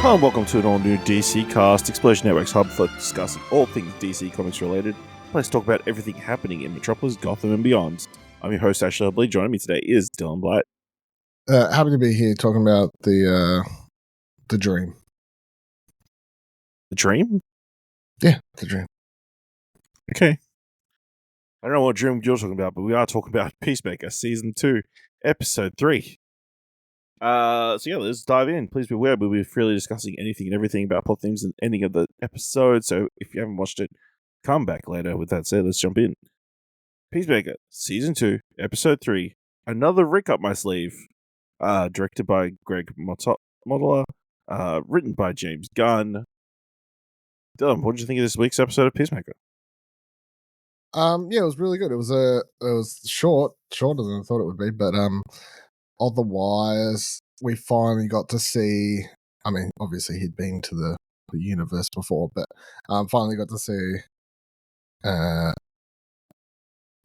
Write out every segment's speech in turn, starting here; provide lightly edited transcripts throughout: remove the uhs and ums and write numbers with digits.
Hello and welcome to an all-new DC Cast, Explosion Network's hub for discussing all things DC Comics related. Let's talk about everything happening in Metropolis, Gotham, and beyond. I'm your host, Ashley Hobley. Joining me today is Dylan Blight. Happy to be here talking about the Dream. The Dream? Yeah, the Dream. Okay. I don't know what Dream you're talking about, but we are talking about Peacemaker, Season 2, Episode 3. Let's dive in. Please be aware we'll be freely discussing anything and everything about plot themes and ending of the episode, so if you haven't watched it, come back later. With that said, let's jump in. Peacemaker, Season 2, Episode 3, another Rick up my sleeve. Directed by Greg Mottola, written by James Gunn. Dylan, what did you think of this week's episode of Peacemaker? Yeah, it was really good. It was shorter than I thought it would be, but otherwise we finally got to see. I mean, obviously he'd been to the universe before, but finally got to see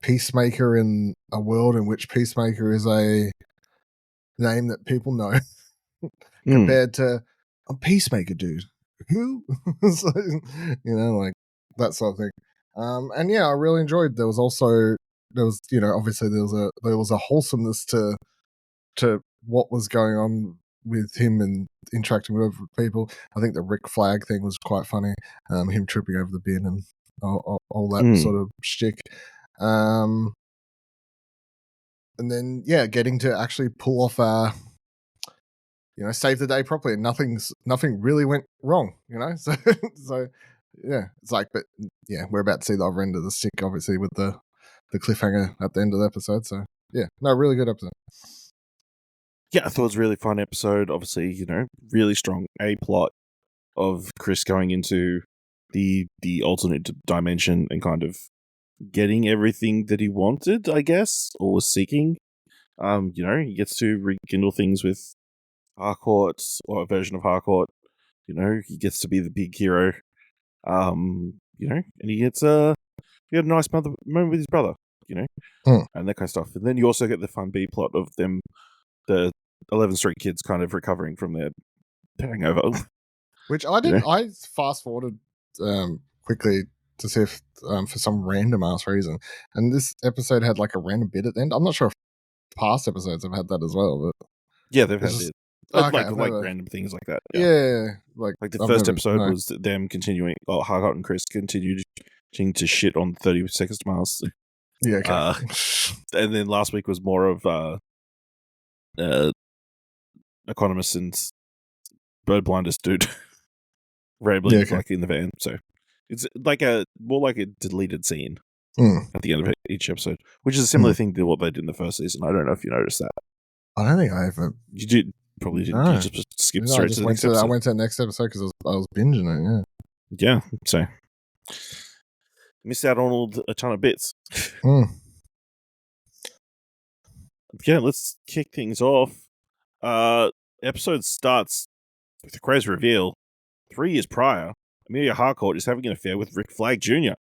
Peacemaker in a world in which Peacemaker is a name that people know compared to a Peacemaker dude. Who? So, like that sort of thing. And yeah, I really enjoyed. There was obviously there was a wholesomeness to what was going on with him and interacting with people. I think the Rick Flag thing was quite funny. Him tripping over the bin and all that sort of shtick. And then getting to actually pull off save the day properly, and nothing really went wrong, so yeah, it's like, but yeah, we're about to see the other end of the stick, obviously, with the cliffhanger at the end of the episode. So yeah, no, really good episode. Yeah, I thought it was a really fun episode. Obviously, really strong A plot of Chris going into the alternate dimension and kind of getting everything that he wanted, I guess, or was seeking. He gets to rekindle things with Harcourt, or a version of Harcourt. He gets to be the big hero. And he gets a nice moment with his brother, and that kind of stuff. And then you also get the fun B plot of them, the 11th Street kids, kind of recovering from their hangover. Which I didn't. I fast forwarded quickly to see if for some random ass reason, and this episode had like a random bit at the end. I'm not sure if past episodes have had that as well, but yeah, they've had it. Okay, like random things like that. Yeah, like the first episode was them continuing. Oh, Harcourt and Chris continued to shit on 30 Seconds to Mars. Yeah, okay. And then last week was more of economist and bird blindest dude rambling like in the van. So it's like more like a deleted scene at the end of each episode, which is a similar thing to what they did in the first season. I don't know if you noticed that. I don't think I ever. You did. Probably didn't. No. You just skipped straight to the next episode. I went to the next episode because I was binging it. Yeah. So missed out on a ton of bits. Yeah, let's kick things off. Episode starts with a crazy reveal. 3 years prior, Amelia Harcourt is having an affair with Rick Flag Jr.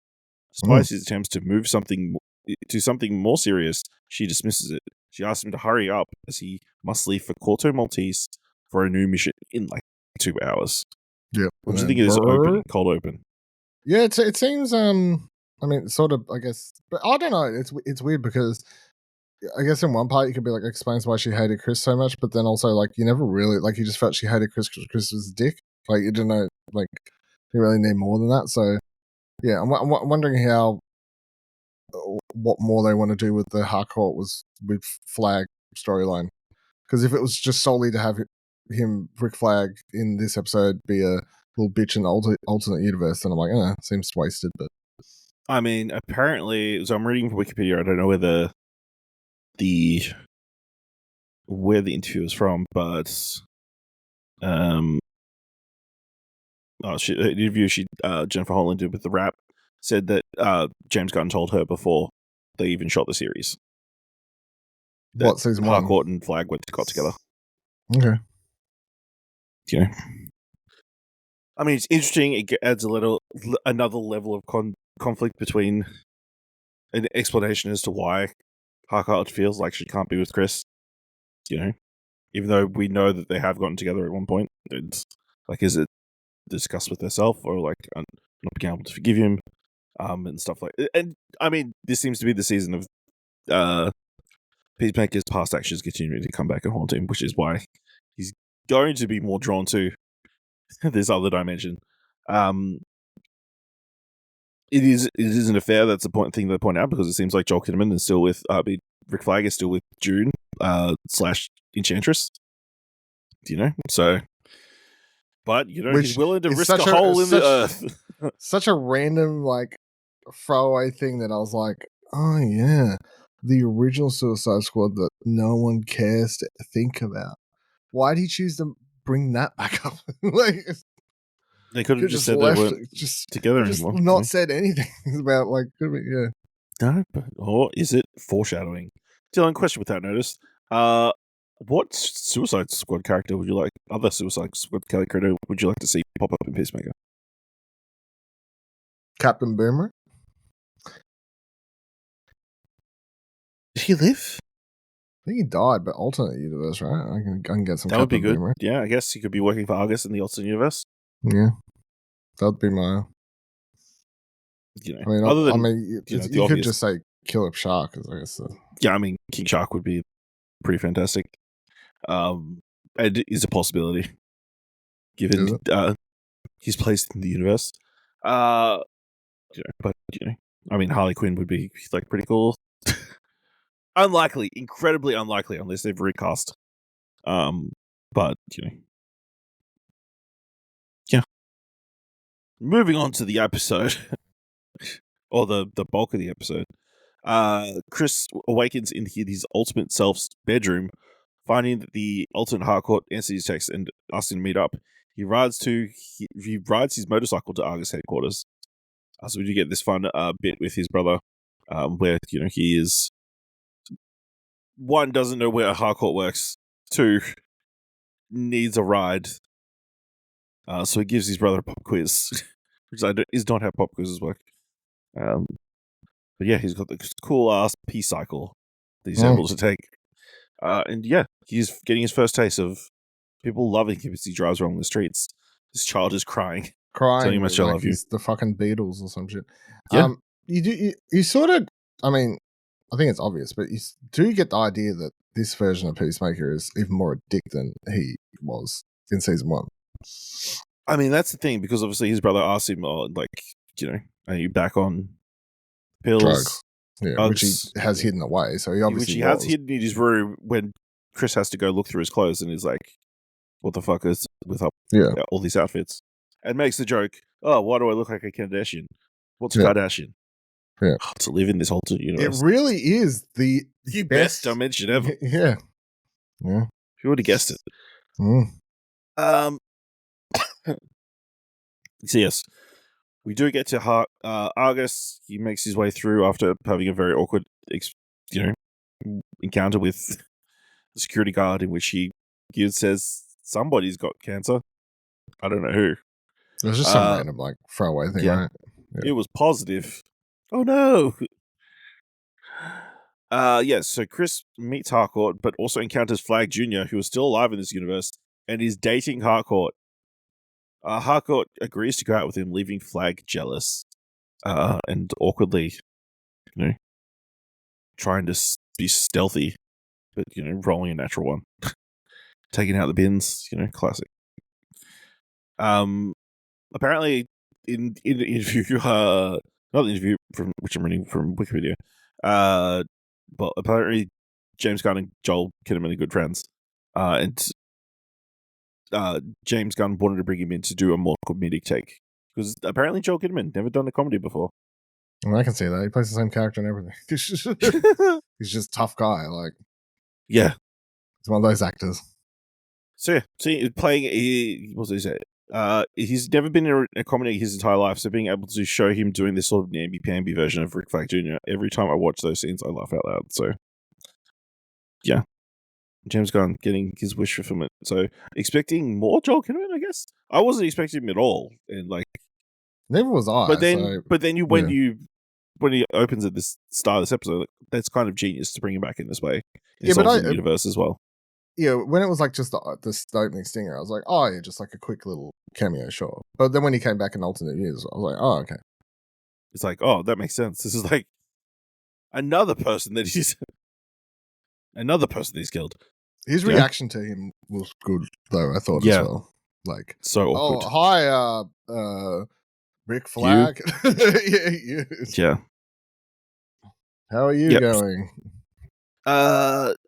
Despite his attempts to move something to something more serious, she dismisses it. She asks him to hurry up as he must leave for Corto Maltese for a new mission in like 2 hours. Yeah. What do you think of this cold open? Yeah, it seems. I mean, sort of. I guess, but I don't know. It's weird because I guess in one part you could be like explains why she hated Chris so much, but then also like you never really you just felt she hated Chris because Chris was a dick. Like you didn't know you really need more than that. So yeah, I'm wondering what more they want to do with the Harcourt with Flag storyline, because if it was just solely to have him Rick Flag in this episode be a little bitch in the alternate universe, then I'm like, seems wasted. But I mean, apparently, so I'm reading from Wikipedia. I don't know where the interview is from, but the interview Jennifer Holland did with the Wrap said that James Gunn told her before they even shot the series. What season one? Harcourt and Flag got together. Okay. I mean, it's interesting. It adds another level of conflict between an explanation as to why Harcourt feels like she can't be with Chris. Even though we know that they have gotten together at one point. Like, is it discussed with herself, or like not being able to forgive him, and stuff like. And I mean, this seems to be the season of Peacemaker's past actions continuing to come back and haunt him, which is why he's going to be more drawn to this other dimension. It is an affair. That's the thing they point out, because it seems like Joel Kinnaman is still with Rick Flag is still with June / Enchantress. So, but Which he's willing to is risk a hole in the earth. Such a random throwaway thing that I was like, oh yeah, the original Suicide Squad that no one cares to think about. Why did he choose to bring that back up? They could have just said they weren't together anymore. Not said anything about yeah. No, or is it foreshadowing? Dylan, question without notice. What Suicide Squad character would you like? Other Suicide Squad character would you like to see pop up in Peacemaker? Captain Boomer. Did he live? I think he died, but alternate universe, right? I can get some. That Captain would be good. Boomer. Yeah, I guess he could be working for Argus in the alternate universe. Yeah, that would be my. Other than you could just say Killer Shark, I guess. Yeah, I mean, King Shark would be pretty fantastic. It is a possibility, given his place in the universe. I mean, Harley Quinn would be pretty cool. Unlikely, incredibly unlikely, unless they've recast. But yeah. Moving on to the episode, or the bulk of the episode. Chris awakens in his ultimate self's bedroom, finding that the alternate Harcourt answers his text and asks him to meet up. He rides his motorcycle to Argus headquarters. So we do get this fun bit with his brother, where he is, one, doesn't know where a Harcourt works, two, needs a ride. So he gives his brother a pop quiz, which is not how pop quizzes work. But yeah, he's got the cool ass P-cycle that he's able to take. And yeah, he's getting his first taste of people loving him as he drives along the streets. This child is crying, telling him how much I love you. The fucking Beatles or some shit. Yeah. You sort of, I mean, I think it's obvious, but do get the idea that this version of Peacemaker is even more a dick than he was in season 1? I mean, that's the thing, because obviously his brother asked him, are you back on pills? Drugs. Yeah, which he has hidden away. So he obviously has hidden in his room when Chris has to go look through his clothes and is like, what the fuck is with all these outfits? And makes the joke, oh, why do I look like a Kardashian? What's a Kardashian? Yeah. To live in this alternate universe. It really is the best dimension ever. Yeah. You already guessed it. So yes, we do get to Argus. He makes his way through after having a very awkward, encounter with the security guard, in which he says somebody's got cancer. I don't know who. It was just some random throwaway thing, right? Yeah. It was positive. Oh no. So Chris meets Harcourt, but also encounters Flag Jr., who is still alive in this universe and is dating Harcourt. Harcourt agrees to go out with him, leaving Flag jealous and awkwardly, trying to be stealthy, but rolling a natural one, taking out the bins, classic. Apparently, in the interview, not the interview from which I'm reading from Wikipedia, but apparently James Gunn and Joel Kinnaman are good friends, and James Gunn wanted to bring him in to do a more comedic take, because apparently Joel Kinnaman never done a comedy before. Well, I can see that. He plays the same character and everything. He's just a tough guy. Yeah, he's one of those actors. So yeah, he's never been in a comedy his entire life, so being able to show him doing this sort of namby-pamby version of Rick Flag Jr., every time I watch those scenes, I laugh out loud. So yeah, James Gunn getting his wish fulfillment. So expecting more Joel Kinnaman, I guess. I wasn't expecting him at all, and never was I. But then when he opens at this start of this episode, that's kind of genius to bring him back in this way. In the universe as well. when it was like just the opening stinger, I was like, oh yeah, just like a quick little cameo, sure. But then when he came back in alternate years, I was like, oh okay. It's like, oh, that makes sense. This is like another person that he's killed. His reaction to him was good, though, I thought as well. Like, so awkward. Oh, hi, Rick Flag. Yeah. How are you going?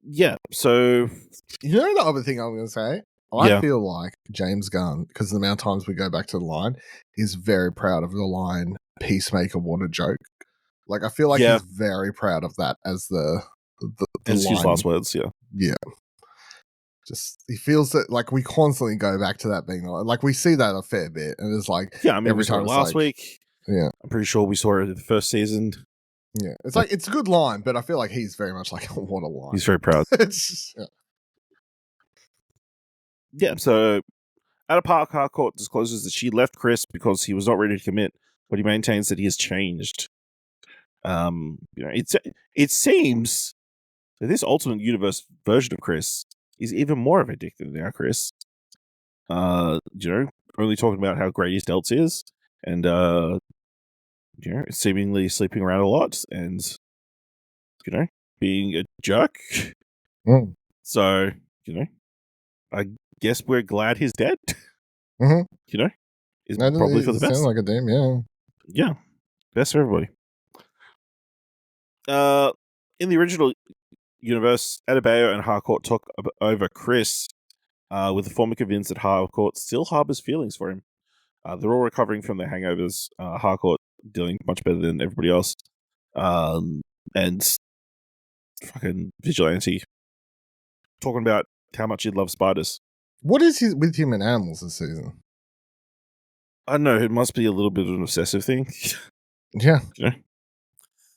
Yeah. So, you know the other thing I'm going to say? I feel like James Gunn, because the amount of times we go back to the line, is very proud of the line "Peacemaker, what a joke." Like, I feel like he's very proud of that as the as his last words. Yeah. Just he feels that like we constantly go back to that being like we see that a fair bit, and it's like every time last week. Yeah, I'm pretty sure we saw it in the first season. Yeah, it's like it's a good line, but I feel like he's very much like what a line. He's very proud. So at a park, Harcourt discloses that she left Chris because he was not ready to commit, but he maintains that he has changed. It seems that this alternate universe version of Chris is even more of a dick than our Chris. Only talking about how great his delts is, and seemingly sleeping around a lot, and being a jerk. So I guess we're glad he's dead. Mm-hmm. Is probably for the best. Sounds like a damn yeah, best for everybody. In the original universe, Adebayo and Harcourt took over Chris, with the former convinced that Harcourt still harbors feelings for him. They're all recovering from their hangovers. Harcourt doing much better than everybody else. And fucking Vigilante talking about how much he loves spiders. What is with him and animals this season? I don't know. It must be a little bit of an obsessive thing. Yeah.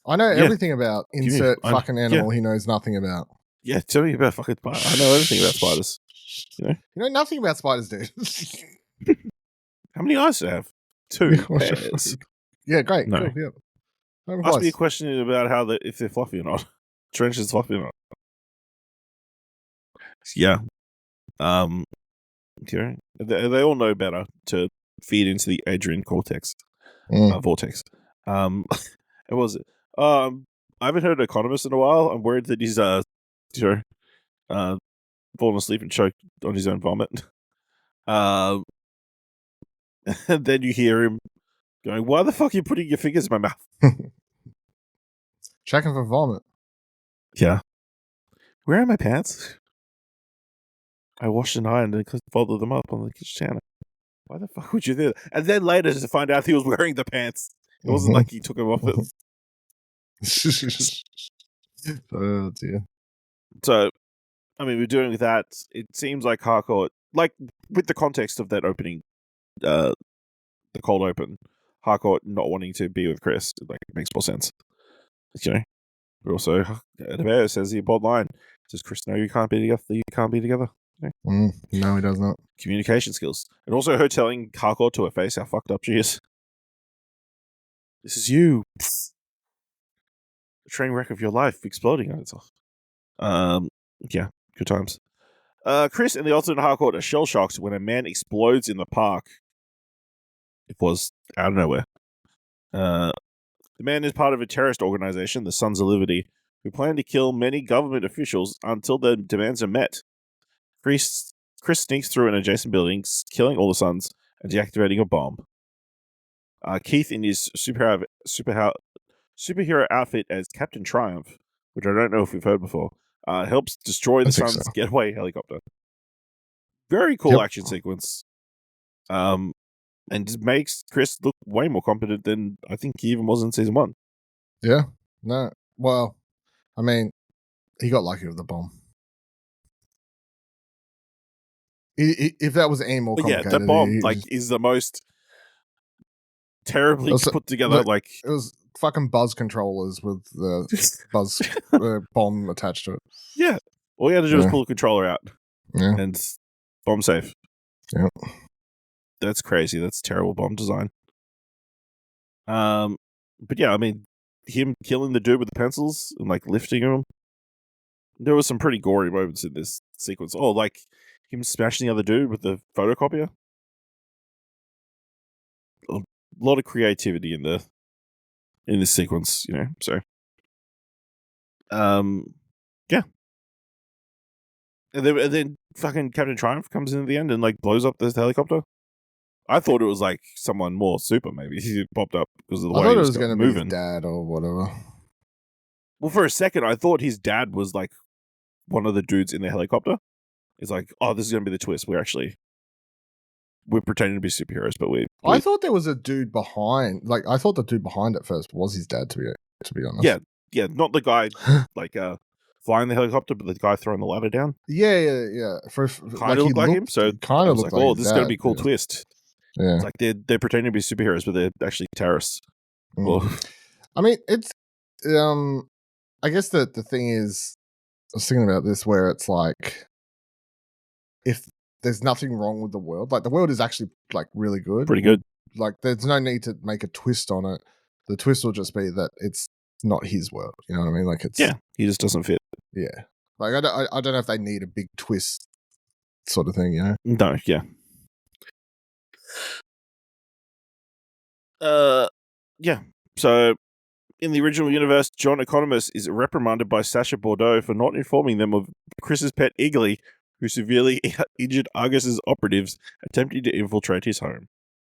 I know everything about insert fucking animal he knows nothing about. Yeah, tell me about fucking spiders. I know everything about spiders. You know nothing about spiders, dude. How many eyes do they have? 2 pairs. Yeah, great. No. Cool, yeah. Must be a question about if they're fluffy or not. Trench is fluffy or not. Yeah. They all know better to feed into the Adrian vortex. It was I haven't heard an economist in a while. I'm worried that he's fallen asleep and choked on his own vomit. And then you hear him going, "Why the fuck are you putting your fingers in my mouth?" Checking for vomit. Yeah. Where are my pants? I washed and ironed and folded them up on the kitchen counter. Why the fuck would you do that? And then later to find out he was wearing the pants. It wasn't like he took them off. Oh dear. So, I mean, we're doing that. It seems like Harcourt, like with the context of that opening, the cold open, Harcourt not wanting to be with Chris, like it makes more sense. But also, Adebayo says the bottom line. Does Chris know you can't be together? You can't be together. No, he does not. Communication skills. And also her telling Harcourt to her face how fucked up she is. This is you. The train wreck of your life exploding on itself. Yeah, good times. Chris and the alternate Harcourt are shell-shocked when a man explodes in the park. It was out of nowhere. The man is part of a terrorist organization, the Sons of Liberty, who plan to kill many government officials until their demands are met. Chris sneaks through an adjacent building, killing all the Sons and deactivating a bomb. Keith, in his superhero outfit as Captain Triumph, which I don't know if we've heard before, helps destroy the Sons' getaway helicopter. Very cool action sequence. And makes Chris look way more competent than I think he even was in season 1. Yeah. No. Well, I mean, he got lucky with the bomb. If that was any more complicated, that bomb is the most terribly put together. It was fucking buzz controllers with the buzz bomb attached to it. Yeah, all you had to do was pull the controller out, and bomb safe. Yeah, that's crazy. That's terrible bomb design. But yeah, I mean, him killing the dude with the pencils and lifting him. There was some pretty gory moments in this sequence. Oh, like him smashing the other dude with the photocopier. A lot of creativity in this sequence, So, yeah. And then fucking Captain Triumph comes in at the end and like blows up this helicopter. I thought it was like someone more super. Maybe he popped up because of the I way thought he it was was going to be his moving. dad or whatever. Well, for a second, I thought his dad was like one of the dudes in the helicopter. It's like, oh, this is going to be the twist. We're pretending to be superheroes, but I thought there was a dude behind. Like, I thought the dude behind at first was his dad. To be honest, yeah, not the guy like flying the helicopter, but the guy throwing the ladder down. Yeah. Kind of looked like him. So kind I of was looked like, like oh, this is going to be a cool twist. Yeah, It's like they're pretending to be superheroes, but they're actually terrorists. I mean, it's I guess the thing is, I was thinking about this where it's like, if there's nothing wrong with the world, like the world is actually like really good, Pretty good. Like there's no need to make a twist on it. The twist will just be that it's not his world. You know what I mean? Like it's he just doesn't fit. Yeah, like I don't know if they need a big twist sort of thing. No, yeah. Yeah. So, in the original universe, John Economist is reprimanded by Sacha Bordeaux for not informing them of Chris's pet Eagly, who severely injured Argus's operatives attempting to infiltrate his home.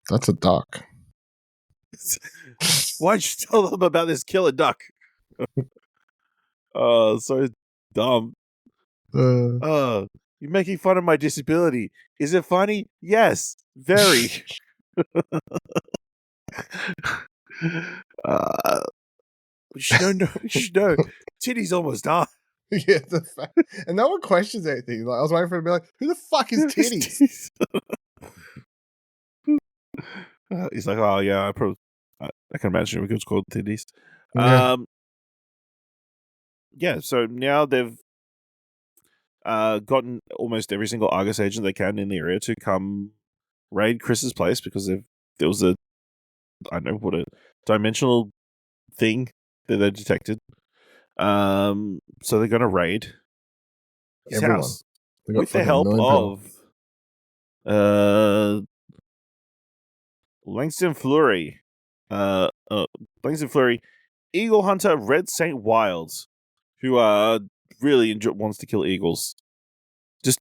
That's a duck. Why'd you tell them about this killer duck? So dumb. You're making fun of my disability. Is it funny? Yes, very. You should know. Titty's almost done. Yeah, and no one questions anything. Like I was waiting for him to be like, "Who the fuck is Titties?" He's like, "Oh yeah, I can imagine it was called Titties." Yeah. Yeah. So now they've gotten almost every single Argus agent they can in the area to come raid Chris's place because there was a dimensional thing that they detected. So they're gonna raid his house with the help of Langston Fleury. Langston Fleury, Eagle Hunter Red Saint Wilds, who really wants to kill eagles. Just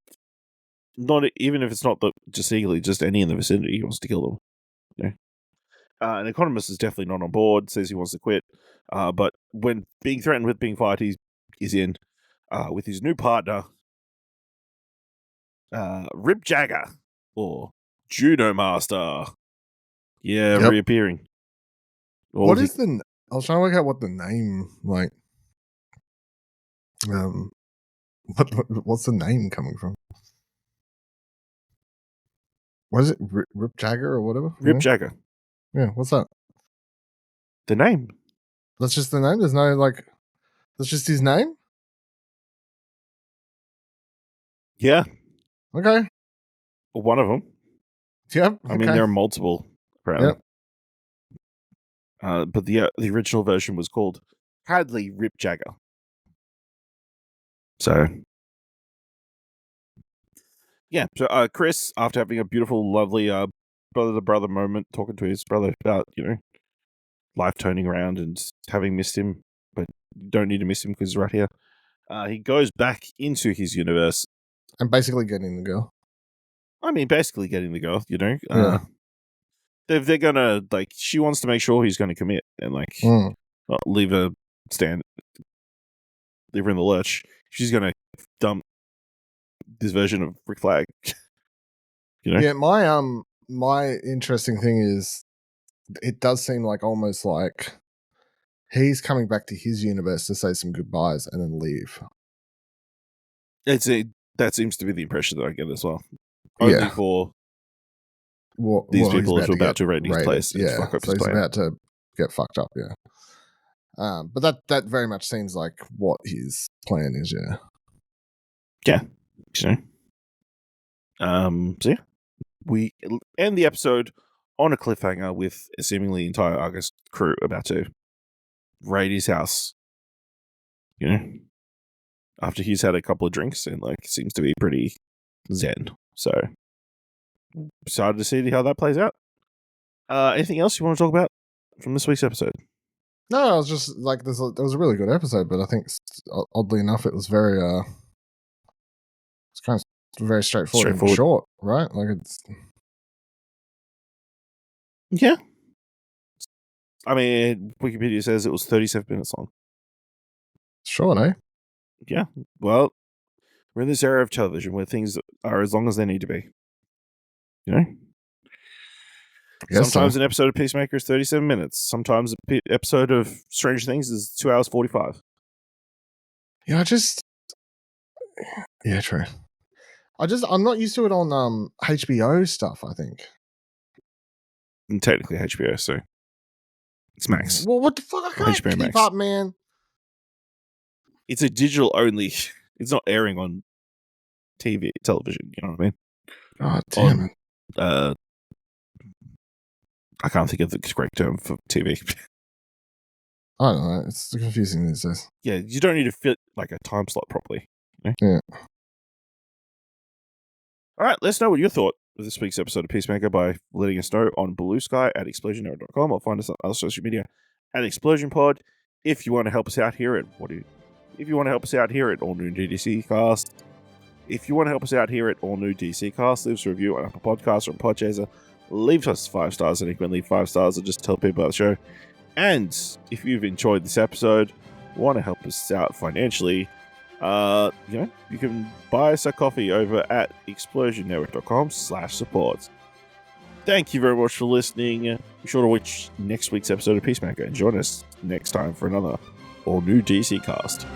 not even if it's not just eagle, just any in the vicinity, he wants to kill them. An economist is definitely not on board, says he wants to quit. But when being threatened with being fired, he's in with his new partner, Rip Jagger, or Judo Master. Yeah, Yep. reappearing. I was trying to work out what the name, like, what's the name coming from? What is it? Rip Jagger or whatever? Rip Jagger. Yeah, what's that? The name. That's just the name? There's no, like, that's just his name? Yeah. Okay. One of them. Yep. I mean, there are multiple, apparently. Yep. But the original version was called Hadley Rip Jagger. So, yeah. So, Chris, after having a beautiful, lovely brother-to-brother moment, talking to his brother about, life turning around and having missed him, but you don't need to miss him because he's right here. He goes back into his universe. And basically getting the girl. I mean, basically getting the girl, Yeah. They're gonna, like, she wants to make sure he's gonna commit and, like, not leave her in the lurch. She's gonna dump this version of Rick Flag. Yeah, my interesting thing is it does seem like almost like he's coming back to his universe to say some goodbyes and then leave. That seems to be the impression that I get as well. Only for these people who are about to raid his place and fuck up his plan. He's about to get fucked up, yeah. But that very much seems like what his plan is, yeah. Yeah. So yeah. We end the episode on a cliffhanger with a seemingly entire Argus crew about to raid his house. after he's had a couple of drinks and like seems to be pretty zen. So excited to see how that plays out. Anything else you want to talk about from this week's episode? No, I was just like, there was a really good episode, but I think oddly enough, it was very, it's kind of very straightforward and short, right? Like it's. Yeah. I mean, Wikipedia says it was 37 minutes long. Short, eh? Yeah. Well, we're in this era of television where things are as long as they need to be. You know? Sometimes an episode of Peacemaker is 37 minutes. Sometimes an episode of Stranger Things is 2 hours 45. Yeah, yeah, true. I'm not used to it on HBO stuff, I think. And technically HBO, so it's Max. Well, what the fuck? I can't keep Max. Up, man. It's a digital only. It's not airing on television, you know what I mean? Oh, damn it. I can't think of the correct term for TV. I don't know. It's confusing these days. Yeah, you don't need to fit like a time slot properly. You know? Yeah. All right, let us know what you thought of this week's episode of Peacemaker by letting us know on Blue Sky at explosionera.com or find us on other social media at Explosion Pod. If you want to help us out here at All New DDC Cast, leave us a review on Apple Podcasts or on Podchaser. Leave us 5 stars, and you can leave 5 stars or just tell people about the show. And if you've enjoyed this episode, want to help us out financially, you can buy us a coffee over at explosionnetwork.com/support. Thank you very much for listening. Be sure to watch next week's episode of Peacemaker and join us next time for another all new DC cast.